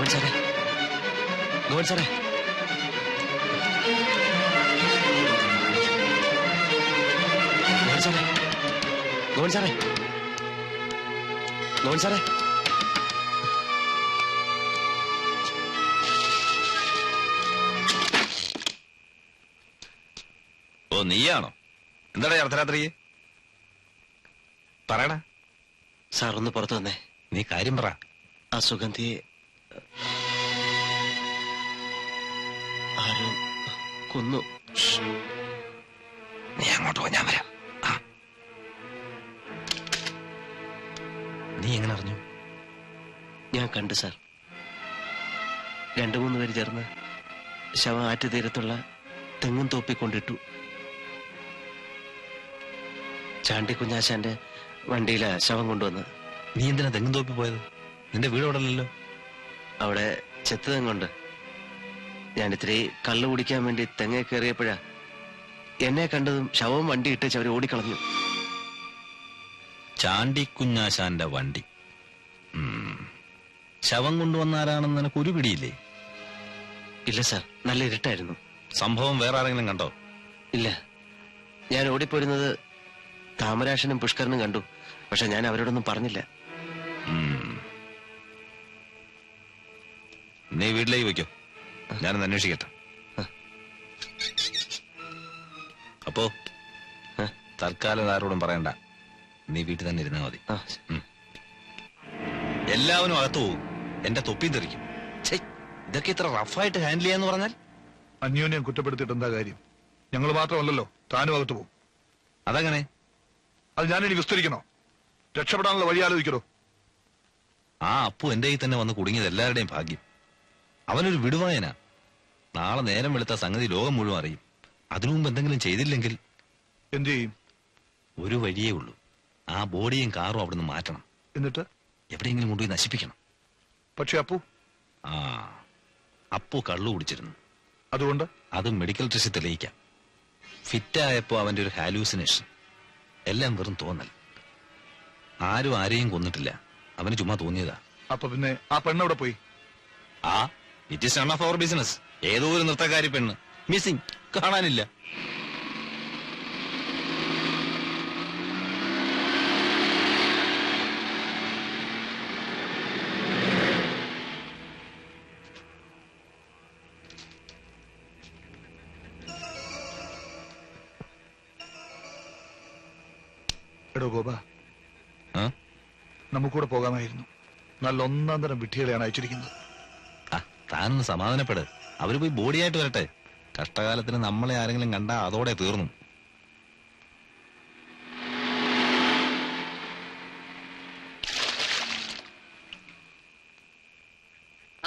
ഗോവിന്ദ് സാറേ, ഗോവിന്ദ് സാറേ, ഗോവിന്ദ് സാറേ, ഗോവിന്ദ് സാറേ, ഗോവിന്ദ് സാറേ. ഓ, നീയാണോ? എന്താടാ അർദ്ധരാത്രി? പറയടാ. സാർ ഒന്ന് പുറത്തു വന്നേ. നീ കാര്യം പറ. ആ സുഗന്ധിയെ ആരും കൊന്നു. നീ അങ്ങോട്ട് പോ, ഞാൻ വരാം. നീ എങ്ങനെ അറിഞ്ഞു? ഞാൻ കണ്ടു സാർ. 2-3 പേര് ചേർന്ന് ശവം ആറ്റുതീരത്തുള്ള തെങ്ങും തോപ്പിക്കൊണ്ടിട്ടു. ചാണ്ടി കുഞ്ഞാശാന്റെ വണ്ടിയിലാ ശവം കൊണ്ടുവന്ന്. നീ എന്തിനാ തെങ്ങും തോപ്പി പോയത്? നിന്റെ വീട് അവിടെ അല്ലല്ലോ. അവിടെ ചെത്ത് തെങ്ങുണ്ട്. ഞാൻ ഇത്തിരി കള്ളു കുടിക്കാൻ വേണ്ടി തെങ്ങ കയറിയപ്പോഴാ എന്നെ കണ്ടതും ശവവും വണ്ടി ഇട്ടേച്ച് അവർ ഓടിക്കളഞ്ഞു. ചാണ്ടി കുഞ്ഞാശാന്റെ വണ്ടി. ശവം കൊണ്ടുവന്നാരാണെന്ന് നിനക്ക് ഒരു പിടിയില്ലേ? ഇല്ല സാർ, നല്ല ഇരുട്ടായിരുന്നു. സംഭവം വേറെ ആരെങ്കിലും കണ്ടോ? ഇല്ല, ഞാൻ ഓടിപ്പോരുന്നത് താമരാശനും പുഷ്കരനും കണ്ടു. പക്ഷെ ഞാൻ അവരോടൊന്നും പറഞ്ഞില്ല. നീ വീട്ടിലേക്ക് വയ്ക്കോ, ഞാനൊന്ന് അന്വേഷിക്കട്ടെ. അപ്പോ തൽക്കാലം ആരോടും പറയണ്ട, നീ വീട്ടിൽ തന്നെ ഇരുന്നാ മതി. എല്ലാവരും അകത്തു പോകും, എന്റെ തൊപ്പി തെറിക്കും. ഇതൊക്കെ ഇത്ര റഫായിട്ട് ഹാൻഡിൽ ചെയ്യാന്ന് പറഞ്ഞാൽ? അന്യോന്യം കുറ്റപ്പെടുത്തിയിട്ട് എന്താ കാര്യം? ഞങ്ങൾ മാത്രമല്ലല്ലോ, താനും അകത്തു പോകും. അതങ്ങനെ? അത് ഞാനിനി വിസ്തരിക്കണോ? രക്ഷപ്പെടാനുള്ള വഴി ആലോചിക്കണോ? ആ അപ്പു എന്റെ കയ്യിൽ തന്നെ വന്ന് കുടുങ്ങിയത് എല്ലാവരുടെയും ഭാഗ്യം. അവനൊരു വിടുവായനാ. നാളെ നേരം വെളുത്ത സംഗതി ലോകം മുഴുവൻ അറിയും. അതിനു മുമ്പ് എന്തെങ്കിലും ചെയ്തില്ലെങ്കിൽ എന്ത് ചെയ്യും? ഒരു വഴിയേ ഉള്ളൂ, ആ ബോഡിയും കാറും അവിടുന്ന് മാറ്റണം. എന്നിട്ട് എവിടെയെങ്കിലും കൊണ്ടുപോയി നശിപ്പിക്കണം. പക്ഷെ അപ്പു കള്ളു കുടിച്ചിരുന്നു. അതുകൊണ്ട് അത് മെഡിക്കൽ ടെസ്റ്റ് തെളിയിക്കാം. ഫിറ്റായപ്പോ അവന്റെ ഒരു ഹാലൂസിനേഷൻ. എല്ലാം വെറും തോന്നൽ. ആരും ആരെയും കൊന്നിട്ടില്ല, അവന് ചുമ്മാ തോന്നിയതാ. അപ്പൊ പിന്നെ ആ പെണ്ണെവിടെ പോയി? It is none of our business. ഏതോ ഒരു നൃത്തക്കാരി പെണ്ണ് മിസ്സിംഗ്, കാണാനില്ല. എടോ ഗോപ, നമുക്കൂടെ പോകാമായിരുന്നു. നല്ല 1-ാം തരം വിഡ്ഢികളെയാണ് അയച്ചിരിക്കുന്നത്. താനൊന്ന് സമാധാനപ്പെട്. അവര് പോയി ബോഡിയായിട്ട് വരട്ടെ. കഷ്ടകാലത്തിന് നമ്മളെ ആരെങ്കിലും കണ്ടാ അതോടെ തീർന്നു.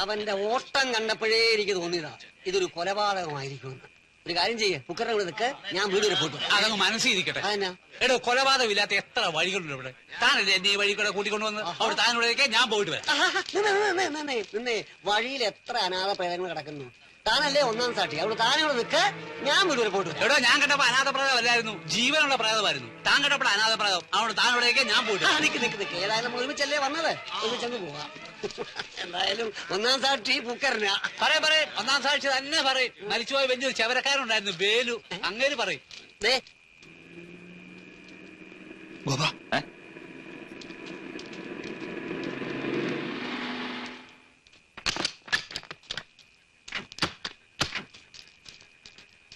അവന്റെ ഓട്ടം കണ്ടപ്പോഴേ എനിക്ക് തോന്നിയതാ ഇതൊരു കൊലപാതകമായിരിക്കുമെന്ന്. ഒരു കാര്യം ചെയ്യേ, കുക്കറിനെ ഇവിടെ നിൽക്ക്, ഞാൻ വീട് വരെ പോയിട്ട് അതങ്ങ് മനസ്സിരിക്കട്ടെ. എടോ, കൊലപാതകമില്ലാത്ത എത്ര വഴികളുണ്ട് ഇവിടെ. താനല്ലേ എന്നെ ഈ വഴി കൂടെ കൂട്ടിക്കൊണ്ടുവന്ന് അവിടെ താനിവിടേക്ക് ഞാൻ പോയിട്ട് വരാം. നിന്നേ, വഴിയിൽ എത്ര അനാഥ പ്രേതങ്ങൾ കിടക്കുന്നു. താനല്ലേ 1-ാം സാക്ഷി. അവിടെ താനിവിടെ നിൽക്ക്, ഞാൻ വീട് വരെ പോയിട്ട് വരാം. എടോ, ഞാൻ കണ്ടപ്പോ അനാഥ പ്രേതമല്ലായിരുന്നു, ജീവനുള്ള പ്രേതമായിരുന്നു. താൻ കണ്ടപ്പോൾ അനാഥ പ്രേതം. അവിടെ താനിവിടേക്ക് ഞാൻ പോയിട്ട് നിക്ക്. ഏതായാലും ഒരുമിച്ചല്ലേ വന്നത്, ഒരുമിച്ചങ്ങ് പോവാം. എന്തായാലും 1-ാം സാക്ഷി കുക്കറിനാ. പറയും 1-ാം സാക്ഷി തന്നെ പറയും. മരിച്ചുപോയ വലിയൊരു ചവരക്കാരുണ്ടായിരുന്നു, വേലു. അങ്ങനെ പറയും. ഗോപ,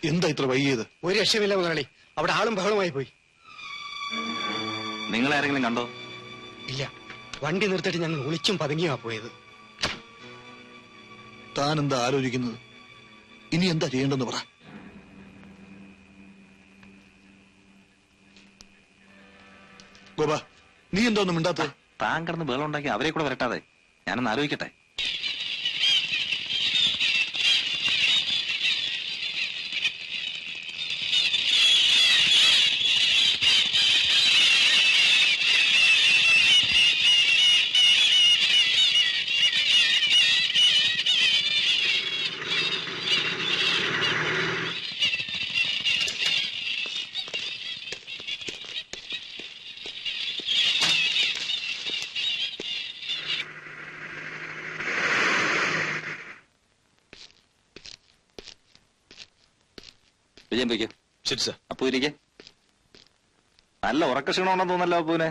എന്താ ഇത്ര വൈകിയത്? ഒരു രക്ഷമില്ല മുതലാളി, അവിടെ ആളും ബഹളമായി പോയി. നിങ്ങൾ ആരെങ്കിലും കണ്ടോ? ഇല്ല, വണ്ടി നിർത്തിയിട്ട് ഞങ്ങൾ ഒളിച്ചും പതുങ്ങിയാ പോയത്. താൻ എന്താ ആലോചിക്കുന്നത്? ഇനി എന്താ ചെയ്യേണ്ടെന്ന് പറ. ഗോപ, നീ എന്താ ഒന്നും മിണ്ടാത്തത്? താൻ കിടന്ന് ബഹളം ഉണ്ടാക്കി അവരെ കൂടെ വരട്ടാതെ, ഞാനൊന്ന് ആലോചിക്കട്ടെ. വിജയം പോയിക്കോ. ശരി സാർ. അപ്പു ഇരിക്കെ. നല്ല ഉറക്ക ക്ഷീണമുണ്ടെന്ന് തോന്നല്ലോ അപ്പൂനെ.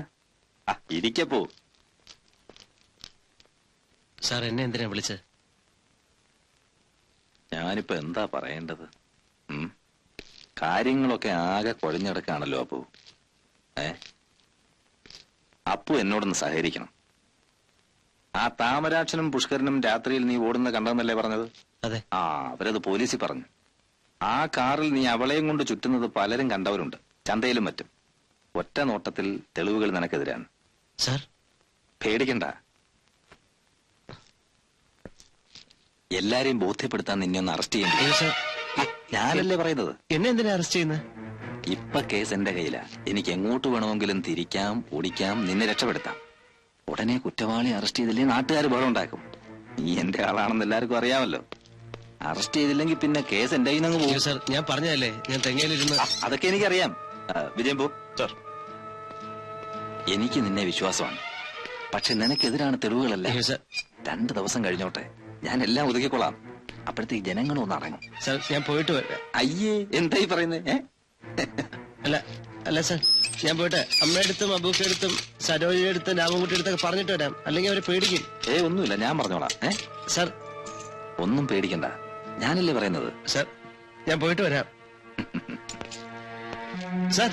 ആ ഇരിക്കപ്പോ. സാർ എന്നെ എന്തിനാ വിളിച്ചത്? ഞാനിപ്പോ എന്താ പറയേണ്ടത്? കാര്യങ്ങളൊക്കെ ആകെ കുഴഞ്ഞെടുക്കാണല്ലോ അപ്പു. അപ്പു എന്നോടൊന്ന് സഹകരിക്കണം. ആ താമരാക്ഷനും പുഷ്കരനും രാത്രിയിൽ നീ ഓടുന്ന കണ്ടെന്നല്ലേ പറഞ്ഞത്? അതെ. ആ അവരത് പോലീസിൽ പറഞ്ഞു. ആ കാറിൽ നീ അവളെയും കൊണ്ട് ചുറ്റുന്നത് പലരും കണ്ടവരുണ്ട്, ചന്തയിലും മറ്റും. ഒറ്റ നോട്ടത്തിൽ തെളിവുകൾ നിനക്കെതിരാണ്. സാർ പേടിക്കണ്ട. എല്ലാരെയും ബോധ്യപ്പെടുത്താൻ നിന്നെ ഒന്ന് അറസ്റ്റ് ചെയ്യേണ്ടി. ഞാനല്ലേ പറയുന്നത്. എന്നെ എന്തിനാ അറസ്റ്റ് ചെയ്യുന്നത്? ഇപ്പൊ കേസ് എന്റെ കയ്യിലാ. എനിക്ക് എങ്ങോട്ട് വേണമെങ്കിലും തിരിക്കാം, ഓടിക്കാം, നിന്നെ രക്ഷപ്പെടുത്താം. ഉടനെ കുറ്റവാളി അറസ്റ്റ് ചെയ്തില്ലേ നാട്ടുകാർ ബഹളം ഉണ്ടാക്കും. നീ എന്റെ ആളാണെന്ന് എല്ലാവർക്കും അറിയാമല്ലോ. അറസ്റ്റ് ചെയ്തില്ലെങ്കിൽ പിന്നെ കേസ് എന്റെ കയ്യിൽ നിന്ന് പോകും. സാർ ഞാൻ പറഞ്ഞതല്ലേ, ഞാൻ തെങ്ങയിലിരുന്ന്. അതൊക്കെ എനിക്കറിയാം. വിജയം പോ. സാർ. എനിക്ക് നിന്നെ വിശ്വാസമാണ്. പക്ഷെ നിനക്കെതിരാണ് തെളിവുകളല്ല. 2 ദിവസം കഴിഞ്ഞോട്ടെ, ഞാൻ എല്ലാം ഒതുക്കിക്കൊള്ളാം. അപ്പോഴത്തേക്ക് ജനങ്ങളൊന്ന് അടങ്ങും. സാർ ഞാൻ പോയിട്ട് വരാം. അയ്യേ എന്തായി പറയുന്നേ? അല്ല അല്ല സാർ, ഞാൻ പോയിട്ട് അമ്മയുടെ അടുത്തും അബൂക്കയുടെ അടുത്തും സരോജിയുടെ അടുത്തും രാമൻകുട്ടിയുടെ അടുത്തൊക്കെ പറഞ്ഞിട്ട് വരാം. അല്ലെങ്കിൽ അവരെ പേടിക്കും. ഒന്നുമില്ല, ഞാൻ പറഞ്ഞോളാം. സാർ ഒന്നും പേടിക്കണ്ട, ഞാനല്ലേ പറയുന്നത്. സാർ ഞാൻ പോയിട്ട് വരാം. സാർ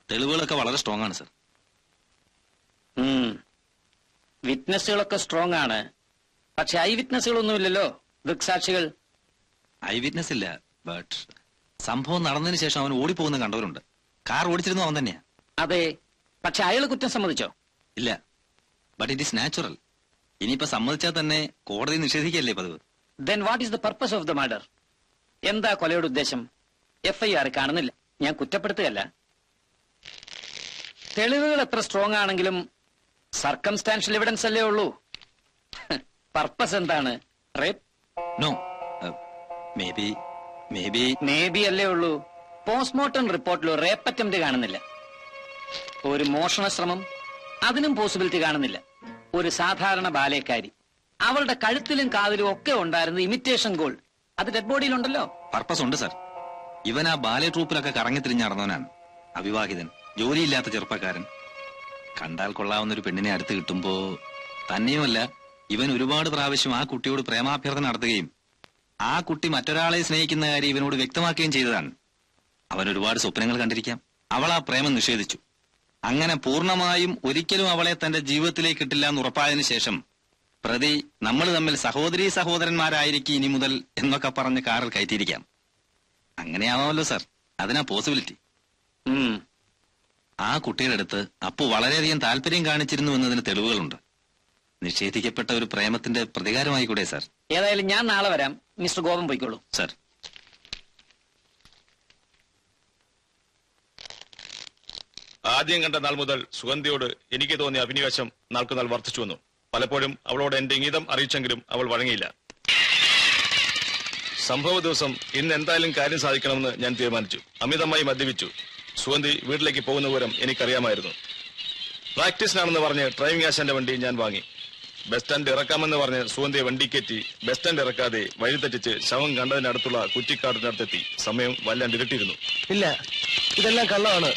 തെളിവുകളൊക്കെ വളരെ സ്ട്രോങ് ആണ് സർ. വിറ്റ്നസ്സുകളൊക്കെ സ്ട്രോങ് ആണ്. പക്ഷെ ഐ വിറ്റ്നസ്സുകളൊന്നുമില്ലല്ലോ, ദൃക്സാക്ഷികൾ. ഐ വിറ്റ്നസ് ഇല്ല, ബട്ട് സംഭവം നടന്നതിന് ശേഷം അവൻ ഓടിപ്പോകുന്ന കണ്ടവരുണ്ട്. കാർ ഓടിച്ചിരുന്നു അവൻ തന്നെയാ. അതെ, പക്ഷെ അയാൾ കുറ്റം സമ്മതിച്ചോ? ഇല്ല, ബട്ട് ഇറ്റ് ഈസ് നാച്ചുറൽ. ഇനിയിപ്പോ സമ്മതിച്ചാൽ തന്നെ കോടതി നിഷേധിക്കല്ലേ പതിവ്. Then what is the purpose of the murder? എന്താ കൊലയുടെ ഉദ്ദേശം? FIR കാണുന്നില്ല. ഞാൻ കുറ്റപ്പെടുത്തുകയല്ല. തെളിവുകൾ എത്ര സ്ട്രോങ് ആണെങ്കിലും സർക്കംസ്റ്റാൻഷ്യൽ എവിഡൻസ് അല്ലേ ഉള്ളൂ. പർപ്പസ് എന്താണ്? റേപ്പ്? നോ, മേ ബി അല്ലേ ഉള്ളൂ. പോസ്റ്റ്മോർട്ടം റിപ്പോർട്ടിൽ റേപ്പ് അറ്റംപ്റ്റ് കാണുന്നില്ല. ഒരു മോഷണ ശ്രമം, അതിനും പോസിബിലിറ്റി കാണുന്നില്ല. ഒരു സാധാരണ ബാലേക്കാരി, അവളുടെ കഴുത്തിലും കാതിലും ഒക്കെ ഉണ്ടായിരുന്ന ഇമിറ്റേഷൻ ഗോൾഡ്, അത് ഡെഡ് ബോഡിയിലുണ്ടല്ലോ. പർപ്പസ് ഉണ്ട് സർ. ഇവൻ ആ ബാലെ ട്രൂപ്പിലൊക്കെ കറങ്ങി തിരിഞ്ഞ് നടന്നവനാണ്. അവിവാഹിതൻ, ജോലിയില്ലാത്ത ചെറുപ്പക്കാരൻ. കണ്ടാൽ കൊള്ളാവുന്ന ഒരു പെണ്ണിനെ അടുത്ത് കിട്ടുമ്പോ തന്നെയുമല്ല, ഇവൻ ഒരുപാട് പ്രാവശ്യം ആ കുട്ടിയോട് പ്രേമാഭ്യർത്ഥന നടത്തുകയും ആ കുട്ടി മറ്റൊരാളെ സ്നേഹിക്കുന്ന കാര്യം ഇവനോട് വ്യക്തമാക്കുകയും ചെയ്തതാണ്. അവൻ ഒരുപാട് സ്വപ്നങ്ങൾ കണ്ടിരിക്കാം. അവൾ ആ പ്രേമം നിഷേധിച്ചു. അങ്ങനെ പൂർണ്ണമായും ഒരിക്കലും അവളെ തന്റെ ജീവിതത്തിലേക്ക് കിട്ടില്ല എന്ന് ഉറപ്പായതിനു ശേഷം പ്രതി നമ്മൾ തമ്മിൽ സഹോദരീ സഹോദരന്മാരായിരിക്കും ഇനി മുതൽ എന്നൊക്കെ പറഞ്ഞ് കാറിൽ കയറ്റിയിരിക്കാം. അങ്ങനെയാവാമല്ലോ സാർ, അതിനാ പോസിബിലിറ്റി. ആ കുട്ടിയുടെ അടുത്ത് അപ്പു വളരെയധികം താല്പര്യം കാണിച്ചിരുന്നു എന്നതിന് തെളിവുകളുണ്ട്. നിഷേധിക്കപ്പെട്ട ഒരു പ്രേമത്തിന്റെ പ്രതികാരമായിക്കൂടെ സാർ? ഏതായാലും ഞാൻ നാളെ വരാം. മിസ്റ്റർ ഗോപൻ പോയിക്കോളൂ. സാർ. ആദ്യം കണ്ട നാൾ മുതൽ സുഗന്ധിയോട് എനിക്ക് തോന്നിയ അഭിനിവേശം നാൾക്കുനാൾ വർദ്ധിച്ചു വന്നു. പലപ്പോഴും അവളോട് എന്റെ ഇംഗിതം അറിയിച്ചെങ്കിലും അവൾ വഴങ്ങിയില്ല. സംഭവ ദിവസം ഇന്ന് എന്തായാലും കാര്യം സാധിക്കണമെന്ന് ഞാൻ തീരുമാനിച്ചു. അമിതമായി മദ്യപിച്ചു. സുഗന്ധി വീട്ടിലേക്ക് പോകുന്ന വിവരം എനിക്കറിയാമായിരുന്നു. പ്രാക്ടീസിനാണെന്ന് പറഞ്ഞ് ഡ്രൈവിംഗ് ആശാന്റെ വണ്ടി ഞാൻ വാങ്ങി. ബസ് സ്റ്റാൻഡ് ഇറക്കാമെന്ന് പറഞ്ഞ് സുഗന്ധിയെ വണ്ടി കയറ്റി ബസ് സ്റ്റാൻഡ് ഇറക്കാതെ വഴിതെറ്റിച്ച് ശവം കണ്ടതിനടുത്തുള്ള കുറ്റിക്കാടിനടുത്തെത്തി. സമയം വല്ലാണ്ട് ഇരുട്ടിയിരുന്നു. ഇല്ല, ഇതെല്ലാം കള്ളമാണ്.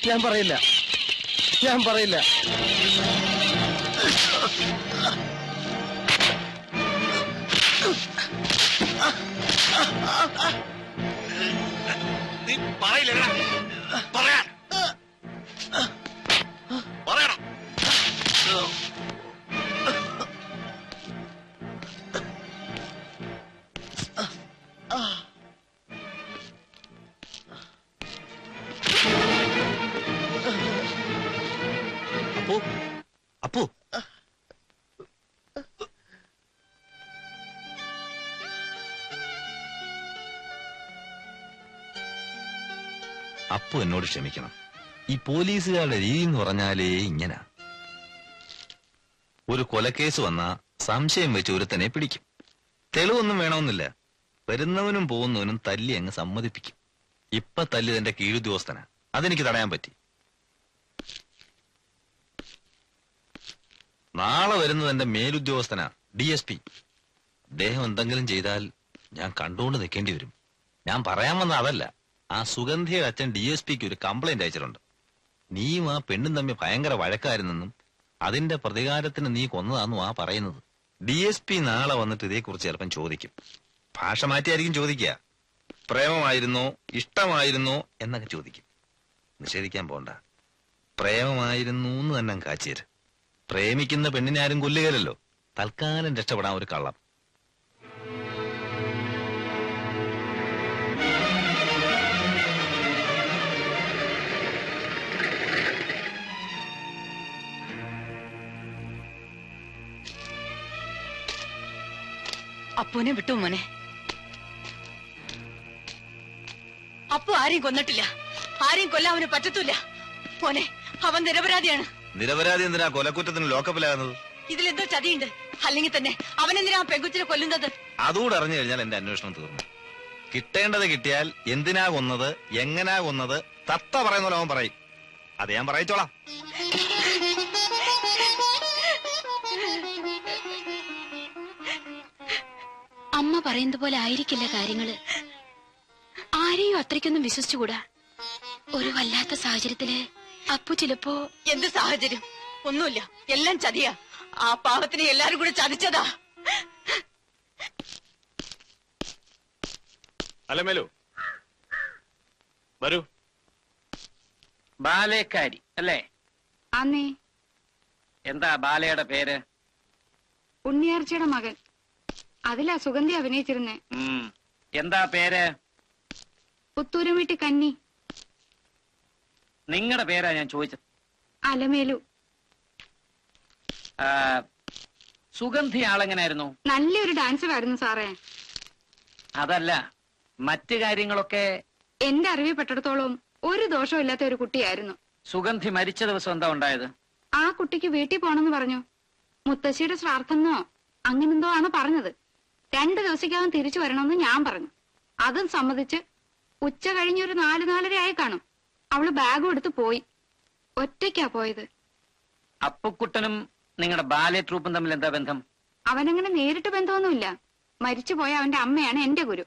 ഞാൻ പറയില്ല. നീ പറയില്ല, പറയാൻ പറയണം. അപ്പു അപ്പു എന്നോട് ക്ഷമിക്കണം. ഈ പോലീസുകാരുടെ രീതി എന്ന് പറഞ്ഞാലേ ഇങ്ങനെ. ഒരു കൊലക്കേസ് വന്ന സംശയം വെച്ച് ഒരുത്തനെ പിടിക്കും. തെളിവൊന്നും വേണമെന്നില്ല. വരുന്നവനും പോകുന്നവനും തല്ലി അങ്ങ് സമ്മതിപ്പിക്കും. ഇപ്പൊ തല്ലിത് എന്റെ കീഴുദ്യോഗസ്ഥനാ. അതെനിക്ക് തടയാൻ പറ്റി. നാളെ വരുന്നത് എന്റെ മേലുദ്യോഗസ്ഥനാ, DSP. അദ്ദേഹം എന്തെങ്കിലും ചെയ്താൽ ഞാൻ കണ്ടുകൊണ്ട് നിൽക്കേണ്ടി വരും. ഞാൻ പറയാൻ വന്ന അതല്ല. ആ സുഗന്ധിയുടെ അച്ഛൻ DSPക്ക് ഒരു കംപ്ലൈന്റ് അയച്ചിട്ടുണ്ട്. നീയും ആ പെണ്ണും തമ്മിൽ ഭയങ്കര വഴക്കായിരുന്നെന്നും അതിന്റെ പ്രതികാരത്തിന് നീ കൊന്നതാണെന്നും ആ പറയുന്നത്. DSP നാളെ വന്നിട്ട് ഇതേക്കുറിച്ച് ചിലപ്പം ചോദിക്കും. ഭാഷ മാറ്റിയായിരിക്കും ചോദിക്കുക. പ്രേമമായിരുന്നോ ഇഷ്ടമായിരുന്നോ എന്നൊക്കെ ചോദിക്കും. നിഷേധിക്കാൻ പോണ്ട. പ്രേമമായിരുന്നു എന്ന് തന്നെ കാച്ചേര്. പ്രേമിക്കുന്ന പെണ്ണിനെ ആരും കൊല്ലുകയല്ലോ. തൽക്കാലം രക്ഷപ്പെടാൻ ഒരു കള്ളം. അപ്പുവിനെ വിട്ടു മോനെ. അപ്പു ആരെയും കൊന്നിട്ടില്ല. ആരെയും കൊല്ലാൻ അവന് പറ്റത്തില്ല മോനെ. അവൻ നിരപരാധിയാണ്. നിരപരാധി എന്തിനാ കൊലക്കുറ്റത്തിന് ലോക്കപ്പിലാകുന്നത്? ഇതിലെന്തോ ചതിയുണ്ട്. അല്ലെങ്കിൽ തന്നെ അവനെന്തിനാ ആ പെങ്കുച്ചിനെ കൊല്ലുന്നത്? അതുകൂടെ അറിഞ്ഞു കഴിഞ്ഞാൽ എന്റെ അന്വേഷണം തീർന്നു. കിട്ടേണ്ടത് കിട്ടിയാൽ എന്തിനാ കൊന്നത്, എങ്ങനാ കൊന്നത്, തത്ത പറയുന്ന അവൻ പറയും. അത് ഞാൻ പറയിച്ചോളാം. അമ്മ പറയുന്നത് പോലെ ആയിരിക്കില്ല കാര്യങ്ങള്. ആരെയും അത്രയ്ക്കൊന്നും വിശ്വസിച്ചുകൂടാ. ഒരു വല്ലാത്ത സാഹചര്യത്തില് അപ്പു ചിലപ്പോ... എന്ത് സാഹചര്യം? ഒന്നുമില്ല, എല്ലാം ചതിയാ. ആ പാവത്തിനെ എല്ലാരും കൂടെ ചതിച്ചതാ. അലമേലു വരൂ. ബാലേക്കാരി അല്ലേ? അന്നേ എന്താ ബാലയുടെ പേര്? ഉണ്ണിയാർച്ചയുടെ മകൻ. അതിലാ സുഗന്ധി അഭിനയിച്ചിരുന്നേ. എന്താ പേര്? പുത്തൂരം വീട്ടി കന്നി. നിങ്ങളുടെ പേരാ ഞാൻ ചോദിച്ചത്. അലമേലു. സുഗന്ധി ആളെങ്ങനായിരുന്നു? നല്ലൊരു ഡാൻസറായിരുന്നു സാറേ. അതല്ല, മറ്റു കാര്യങ്ങളൊക്കെ എന്റെ അറിവിൽ പെട്ടിടത്തോളം ഒരു ദോഷവും ഇല്ലാത്ത ഒരു കുട്ടിയായിരുന്നു. സുഗന്ധി മരിച്ച ദിവസം എന്താ ഉണ്ടായത്? ആ കുട്ടിക്ക് വീട്ടിൽ പോണെന്ന് പറഞ്ഞു. മുത്തശ്ശിയുടെ ശ്രാർത്ഥമെന്നോ അങ്ങനെന്തോ ആണ് പറഞ്ഞത്. 2 ദിവസക്കകം തിരിച്ചു വരണമെന്ന് ഞാൻ പറഞ്ഞു. അതും സമ്മതിച്ച് ഉച്ച കഴിഞ്ഞൊരു 4-4:30 ആയി കാണും. അവള് ബാഗും എടുത്ത് പോയി. ഒറ്റയ്ക്കാ പോയത്. അപ്പുക്കുട്ടനും നിങ്ങളുടെ ബാലെ ട്രൂപ്പും തമ്മിൽ എന്താ ബന്ധം? അവനങ്ങനെ നേരിട്ട് ബന്ധമൊന്നുമില്ല. മരിച്ചുപോയ അവന്റെ അമ്മയാണ് എന്റെ ഗുരു.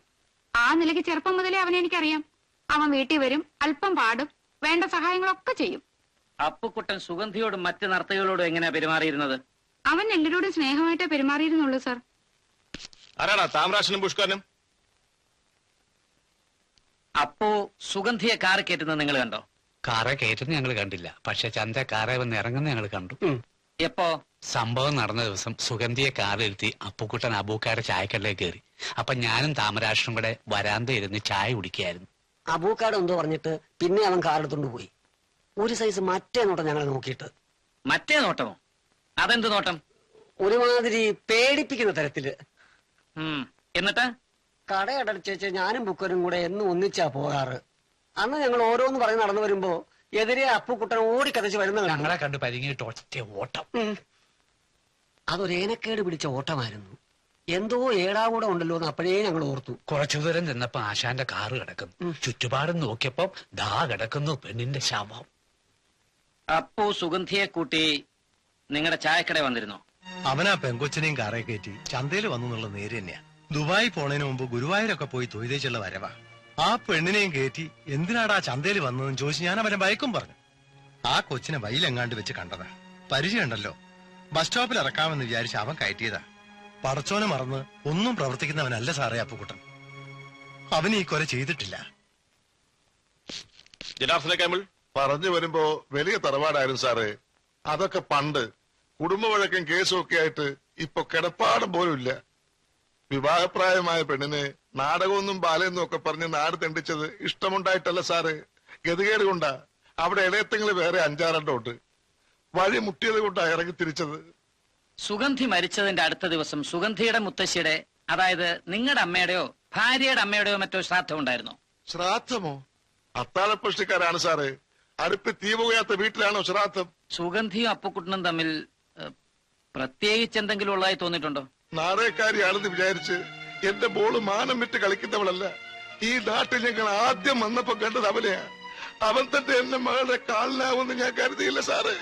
ആ നിലയ്ക്ക് ചെറുപ്പം മുതലേ അവനെ എനിക്കറിയാം. അവൻ വീട്ടിൽ വരും, അല്പം പാടും, വേണ്ട സഹായങ്ങളൊക്കെ ചെയ്യും. അപ്പുക്കുട്ടൻ സുഗന്ധിയോടും മറ്റ് നർത്തകികളോടും എങ്ങനെയാ പെരുമാറിയിരുന്നത്? അവൻ എല്ലാവരോടും സ്നേഹമായിട്ടേ പെരുമാറിയിരുന്നുള്ളൂ സാർ. ആരാടാ താമരാശനും പുഷ്കരനും? അപ്പോ സുഗന്ധിയെ കാറ് കയറ്റുന്നത് നിങ്ങൾ കണ്ടോ? കാറെ കയറ്റുന്ന ഞങ്ങൾ കണ്ടില്ല. പക്ഷെ ചന്ത കാറെ വന്ന് ഇറങ്ങുന്ന ഞങ്ങൾ കണ്ടു. എപ്പോ? സംഭവം നടന്ന ദിവസം സുഗന്ധിയെ കാറിലെത്തി അപ്പുക്കുട്ടൻ അബൂക്കാരെ ചായക്കടയിലേക്ക് കയറി. അപ്പൊ ഞാനും താമരാഷ്ട്രം കൂടെ വരാന്ത ഇരുന്ന് ചായ കുടിക്കുകയായിരുന്നു. അബൂക്കാട് എന്തോ പറഞ്ഞിട്ട് പിന്നെ അവൻ കാറെടുത്തോണ്ട് പോയി. ഒരു സൈസ് മറ്റേ നോട്ടം ഞങ്ങൾ നോക്കിയിട്ട്. മറ്റേ നോട്ടമോ? അതെന്ത് നോട്ടം? ഒരുമാതിരി പേടിപ്പിക്കുന്ന തരത്തില്. എന്നിട്ട് കടയടച്ച് ഞാനും ബുക്കരും കൂടെ എന്നും ഒന്നിച്ചാ പോകാറ്. അന്ന് ഞങ്ങൾ ഓരോന്ന് പറഞ്ഞ് നടന്നു വരുമ്പോ എതിരെ അപ്പുക്കുട്ടൻ ഓടിക്കതച്ച് വരുന്ന ഞങ്ങളെ കണ്ട് പരിങ്ങിയിട്ട് ഒറ്റ ഓട്ടം. അതൊരേനക്കേട് പിടിച്ച ഓട്ടമായിരുന്നു. എന്തോ ഏടാകൂടെ ഉണ്ടല്ലോ എന്ന് അപ്പോഴേ ഞങ്ങൾ ഓർത്തു. കുറച്ചു ദൂരം ചെന്നപ്പോ ആശാന്റെ കാറ് കിടക്കുന്നു. ചുറ്റുപാടും നോക്കിയപ്പോ ദാ കിടക്കുന്നു പെണ്ണിന്റെ ശവം. അപ്പു സുഗന്ധിയെ കൂട്ടി നിങ്ങളുടെ ചായക്കട വന്നിരുന്നോ? അവനാ പെങ്കൊച്ചിനെയും കാറേ കയറ്റി ചന്തയിൽ വന്നു എന്നുള്ള നേര് തന്നെയാ. ദുബായി പോണതിന് മുമ്പ് ഗുരുവായൂരൊക്കെ പോയി തൊയ്തേച്ചുള്ള വരവാ. ആ പെണ്ണിനെയും കയറ്റി എന്തിനാടാ ചന്തയിൽ വന്നതെന്ന് ചോദിച്ച് ഞാൻ അവനെ ഭയക്കും പറഞ്ഞു. ആ കൊച്ചിനെ വയിലെങ്ങാണ്ട് വെച്ച് കണ്ടതാ. പരിചയമുണ്ടല്ലോ. ബസ് സ്റ്റോപ്പിൽ ഇറക്കാമെന്ന് വിചാരിച്ച് അവൻ കയറ്റിയതാ. പടച്ചോനെ മറന്ന് ഒന്നും പ്രവർത്തിക്കുന്നവനല്ല സാറേ അപ്പുക്കുട്ടൻ. അവന് ഈ കൊല ചെയ്തിട്ടില്ല. ജനാർദ്ദന കമൽ പറഞ്ഞു വരുമ്പോ വലിയ തറവാടായിരുന്നു സാറേ. അതൊക്കെ പണ്ട്. കുടുംബ വഴക്കും കേസും ഒക്കെ ആയിട്ട് ഇപ്പൊ കിടപ്പാടം പോലും ഇല്ല. വിവാഹപ്രായമായ പെണ്ണിന് നാടകമൊന്നും ബാലയെന്നും ഒക്കെ പറഞ്ഞ് നാട് തെണ്ടിച്ചത് ഇഷ്ടമുണ്ടായിട്ടല്ല സാറ്, ഗതികേട് കൊണ്ടാ. അവിടെ ഇടയത്തങ്ങള് വേറെ 5-6 ഉണ്ട്. വഴി മുട്ടിയത് കൊണ്ടാ ഇറങ്ങി തിരിച്ചത്. സുഗന്ധി മരിച്ചതിന്റെ അടുത്ത ദിവസം സുഗന്ധിയുടെ മുത്തശ്ശിയുടെ, അതായത് നിങ്ങളുടെ അമ്മയുടെയോ ഭാര്യയുടെ അമ്മയുടെയോ മറ്റോ ശ്രാദ്ധം ഉണ്ടായിരുന്നോ? ശ്രാദ്ധമോ? അത്താഴപ്പുഷ്ടിക്കാരാണ് സാറ്. അടുപ്പ് തീ പുകയാത്ത വീട്ടിലാണോ ശ്രാദ്ധം? സുഗന്ധിയും അപ്പുക്കുട്ടനും തമ്മിൽ പ്രത്യേകിച്ച് എന്തെങ്കിലും ഉള്ളതായി തോന്നിയിട്ടുണ്ടോ? നാടകക്കാരിയാണെന്ന് വിചാരിച്ച് എന്റെ ബോള് മാനം വിട്ട് കളിക്കുന്നവളല്ല. ഈ നാട്ടിൽ ഞങ്ങൾ ആദ്യം വന്നപ്പോ കണ്ടത് അവനെയാ. അവൻ തന്നെ എന്റെ മകളുടെ കാലിനാവുമെന്ന് ഞാൻ കരുതിയില്ല സാറേ.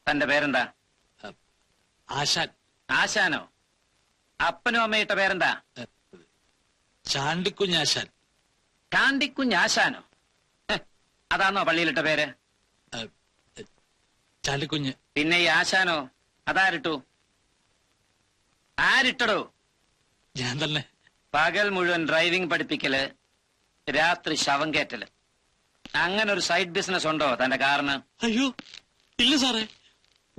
തന്റെ പേരെന്താ? ആശാൻ. ആശാനോ? അപ്പനും അമ്മയിട്ട പേരെന്താ? ചാണ്ടിക്കുഞ്ഞാശാൻ. കാണ്ടിക്കുഞ്ഞാശാനോ? അതാണോ പള്ളിയിലിട്ട പേര്? ചാണ്ടിക്കുഞ്ഞ്. പിന്നെ ഈ ആശാനോ? അതാരിട്ടു? ആരിട്ടടോ? ഞാൻ തന്നെ. പകൽ മുഴുവൻ ഡ്രൈവിംഗ് പഠിപ്പിക്കല്, രാത്രി ശവം കയറ്റല്. അങ്ങനെ ഒരു സൈഡ് ബിസിനസ് ഉണ്ടോ തന്റെ കാറിന്? അയ്യോ ഇല്ല സാറേ.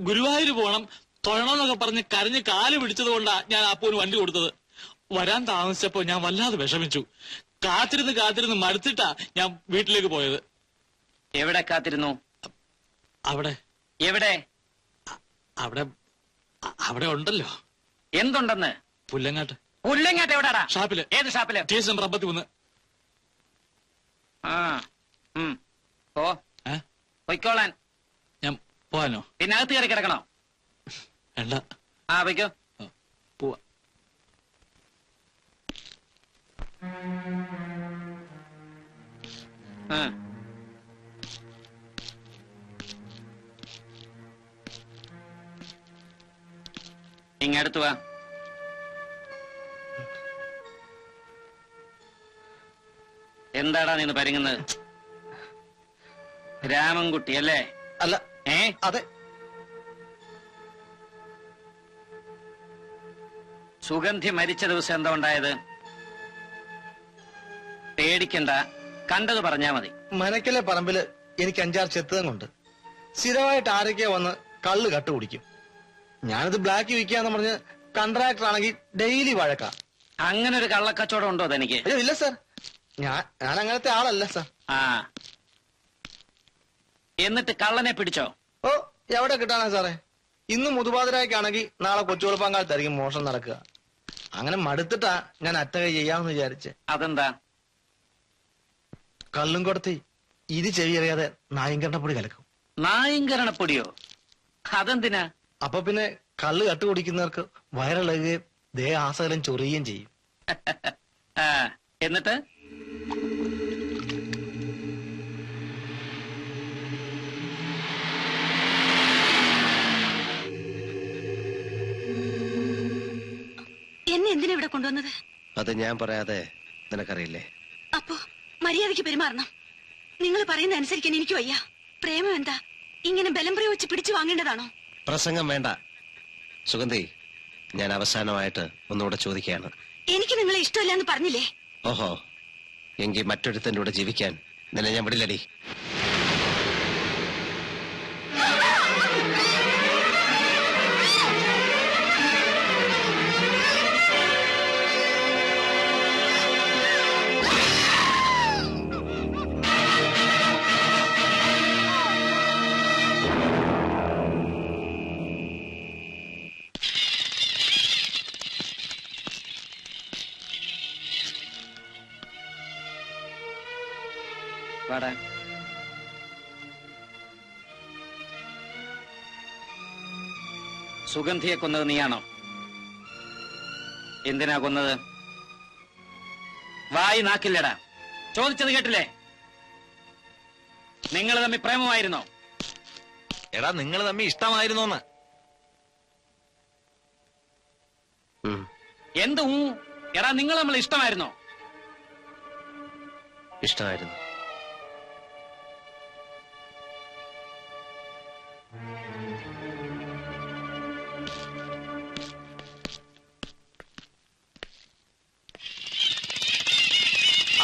ഗുരുവായൂര് പോണം തൊഴണമെന്നൊക്കെ പറഞ്ഞ് കരഞ്ഞ് കാല് പിടിച്ചത് കൊണ്ടാ ഞാൻ അപ്പൂന് വണ്ടി കൊടുത്തത്. വരാൻ താമസിച്ചപ്പോ ഞാൻ വല്ലാതെ വിഷമിച്ചു. കാത്തിരുന്ന് മടുത്തിട്ടാ ഞാൻ വീട്ടിലേക്ക് പോയത്. എവിടെ കാത്തിരുന്നു? അവിടെ. എവിടെ? അവിടെ ഉണ്ടല്ലോ. എന്തുണ്ടെന്ന്? പുല്ലങ്ങാട്ട്. പുല്ലങ്ങാട്ട് എവിടാടാ? ഷാപ്പില്. ഏത് ഷാപ്പില്? Case number 53. ഓ പൊയ്ക്കോളാൻ. ഞാൻ പോവാനോ? പിന്നെ അകത്ത് കയറി കിടക്കണോ? വേണ്ട. പൊയ്ക്കോ. പോവാ. ഇങ്ങടുത്ത് വാ. എന്താടാ നിന്ന് പരിങ്ങുന്നത്? രാമൻകുട്ടി അല്ലേ? അല്ല. അതെ. സുഗന്ധി മരിച്ച ദിവസം എന്താ ഉണ്ടായത്? പേടിക്കണ്ട, കണ്ടത് പറഞ്ഞാ മതി. മനക്കിലെ പറമ്പില് എനിക്ക് 5-6 ചെത്തുതങ്ങുണ്ട്. സ്ഥിരമായിട്ട് ആരൊക്കെയോ വന്ന് കള്ള് കട്ട് കുടിക്കും. ഞാനിത് ബ്ലാക്ക് വിൽക്കാന്ന് പറഞ്ഞ് കോൺട്രാക്ടർ ആണെങ്കിൽ ഡെയിലി വഴക്കാ. അങ്ങനെ ഒരു കള്ളക്കച്ചവടം ഉണ്ടോ തനിക്ക്? അയ്യോ ഇല്ല സാർ, ഞാൻ അങ്ങനത്തെ ആളല്ല സാർ. എന്നിട്ട് കള്ളനെ പിടിച്ചോ? ഓ എവിടെ കിട്ടാനാ സാറേ. ഇന്ന് മുതുപാതിരായ്ക്കാണെങ്കിൽ നാളെ കൊച്ചുവെളുപ്പാങ്കാലത്തായിരിക്കും മോഷണം നടക്കുക. അങ്ങനെ മടുത്തിട്ടാ ഞാൻ അറ്റകൈ ചെയ്യാമെന്ന് വിചാരിച്ച്. അതെന്താ? കള്ളും കൊടുത്തി ഇത് ചെവിയറിയാതെ നായങ്കരണപ്പൊടി കലക്കും. നായങ്കരണപ്പൊടിയോ? അതെന്തിനാ? അപ്പൊ പിന്നെ കള്ള് കട്ട് കുടിക്കുന്നവർക്ക് വയറിളകുകയും ദേഹാസകലം ചൊറിയുകയും ചെയ്യും. എന്നിട്ട് എന്നെ എന്തിനാ ഇവിടെ കൊണ്ടുവന്നത്? അത് ഞാൻ പറയാതെ നിനക്കറിയില്ലേ? അപ്പോ മര്യാദയ്ക്ക് പെരുമാറണം. നിങ്ങൾ പറയുന്ന അനുസരിക്കാൻ എനിക്ക് വയ്യ. പ്രേമം എന്താ ഇങ്ങനെ ബലം പ്രയോഗിച്ച് പിടിച്ചു വാങ്ങേണ്ടതാണോ? പ്രസംഗം വേണ്ട സുഗന്ധി. ഞാൻ അവസാനമായിട്ട് ഒന്നുകൂടെ ചോദിക്കുകയാണ്. എനിക്ക് നിങ്ങളെ ഇഷ്ടമല്ല എന്ന് പറഞ്ഞില്ലേ? ഓഹോ, എങ്കിൽ മറ്റൊരുത്തൻ്റെ കൂടെ ജീവിക്കാൻ നിന്നെ ഞാൻ വിടില്ലടി. സുഗന്ധിയെ കൊന്നത് നീയാണോ? എന്തിനാ കൊന്നത്? വായി നാക്കില്ലടാ. ചോദിച്ചത് കേട്ടില്ലേ? നിങ്ങൾ തമ്മിൽ പ്രേമമായിരുന്നോ? എടാ നിങ്ങൾ തമ്മിൽ ഇഷ്ടമായിരുന്നോന്ന്. എന്ത്? എടാ നിങ്ങൾ നമ്മൾ ഇഷ്ടമായിരുന്നോ? ഇഷ്ടമായിരുന്നു.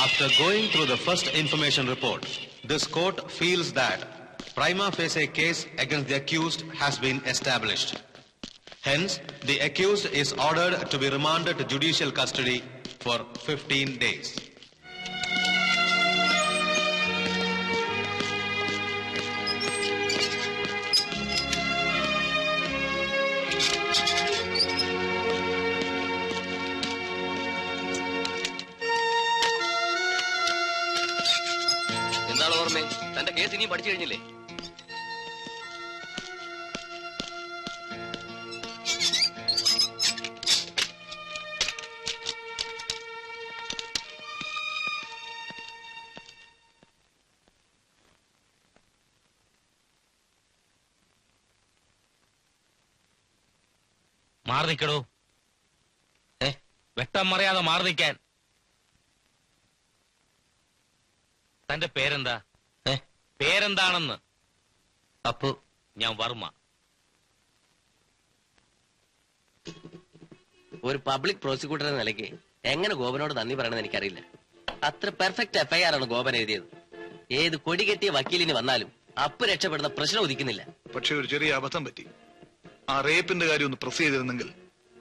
After going through the first information report, this court feels that prima facie case against the accused has been established. Hence, the accused is ordered to be remanded to judicial custody for 15 days. എന്താണ് ഓർമ്മേ? തന്റെ case ഇനിയും പഠിച്ചു കഴിഞ്ഞില്ലേ? മാറി നിൽക്കടോ. വെട്ടം മറിയാതെ മാറി നിൽക്കാൻ. തന്റെ പേരെന്താ? പേരെന്താണെന്ന്? അപ്പു. ഞാൻ വർമ്മ. ഒരു പബ്ലിക് പ്രോസിക്യൂട്ടർ എന്ന നിലയ്ക്ക് എങ്ങനെ ഗോപനോട് നന്ദി പറയണമെന്ന് എനിക്കറിയില്ല. അത്ര പെർഫെക്റ്റ് എഫ്ഐആർ ആണ് ഗോപൻ എഴുതിയത്. ഏത് കൊടി കെട്ടിയ വക്കീലിന് വന്നാലും അപ്പ് രക്ഷപ്പെടുന്ന പ്രശ്നം ഉദിക്കുന്നില്ല. പക്ഷെ ഒരു ചെറിയ അബദ്ധം പറ്റി. ആ റേപ്പിന്റെ കാര്യം ഒന്ന് പ്രസ് ചെയ്തിരുന്നെങ്കിൽ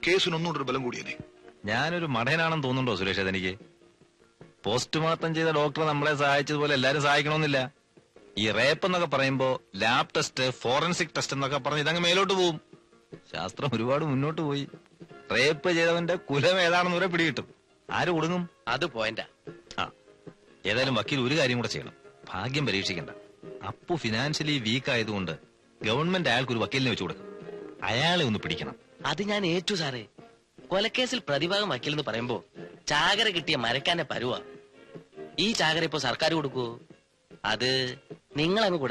കേസിനൊന്നുകൂടെ ഒരു ബലം കൂടിയനെ. ഞാനൊരു മടയനാണെന്ന് തോന്നുന്നുണ്ടോ സുരേഷ്? അതെനിക്ക് പോസ്റ്റ്മോർട്ടം ചെയ്ത ഡോക്ടറെ നമ്മളെ സഹായിച്ചതുപോലെ എല്ലാരും സഹായിക്കണമെന്നില്ല. ഈ റേപ്പ് എന്നൊക്കെ പറയുമ്പോ ലാബ് ടെസ്റ്റ്, ഫോറൻസിക് ടെസ്റ്റ് എന്നൊക്കെ പറഞ്ഞ് ഇതങ്ങ് മേലോട്ട് പോവും. ശാസ്ത്രം ഒരുപാട് മുന്നോട്ട് പോയി. റേപ്പ് ചെയ്തവന്റെ കുലം ഏതാണെന്ന് വരെ പിടികിട്ടും. ആര് കൊടുങ്ങും? അത് പോയിന്റാ. ആ, ഏതായാലും വക്കീൽ ഒരു കാര്യം കൂടെ ചെയ്യണം. ഭാഗ്യം പരീക്ഷിക്കണ്ട. അപ്പു ഫിനാൻഷ്യലി വീക്ക് ആയതുകൊണ്ട് ഗവൺമെന്റ് അയാൾക്ക് ഒരു വക്കീലിനെ വെച്ചു കൊടുക്കും. അയാളെ ഒന്ന് പിടിക്കണം. അത് ഞാൻ ഏറ്റു സാറേ. കൊലക്കേസിൽ പ്രതിഭാഗം വക്കീലെന്ന് പറയുമ്പോ ചാകര കിട്ടിയ മരക്കാന്റെ പരുവ. ഈ ചാകര ഇപ്പൊ സർക്കാർ കൊടുക്കുവോ? അത് നിങ്ങളങ്ങ് കൊടുത്ത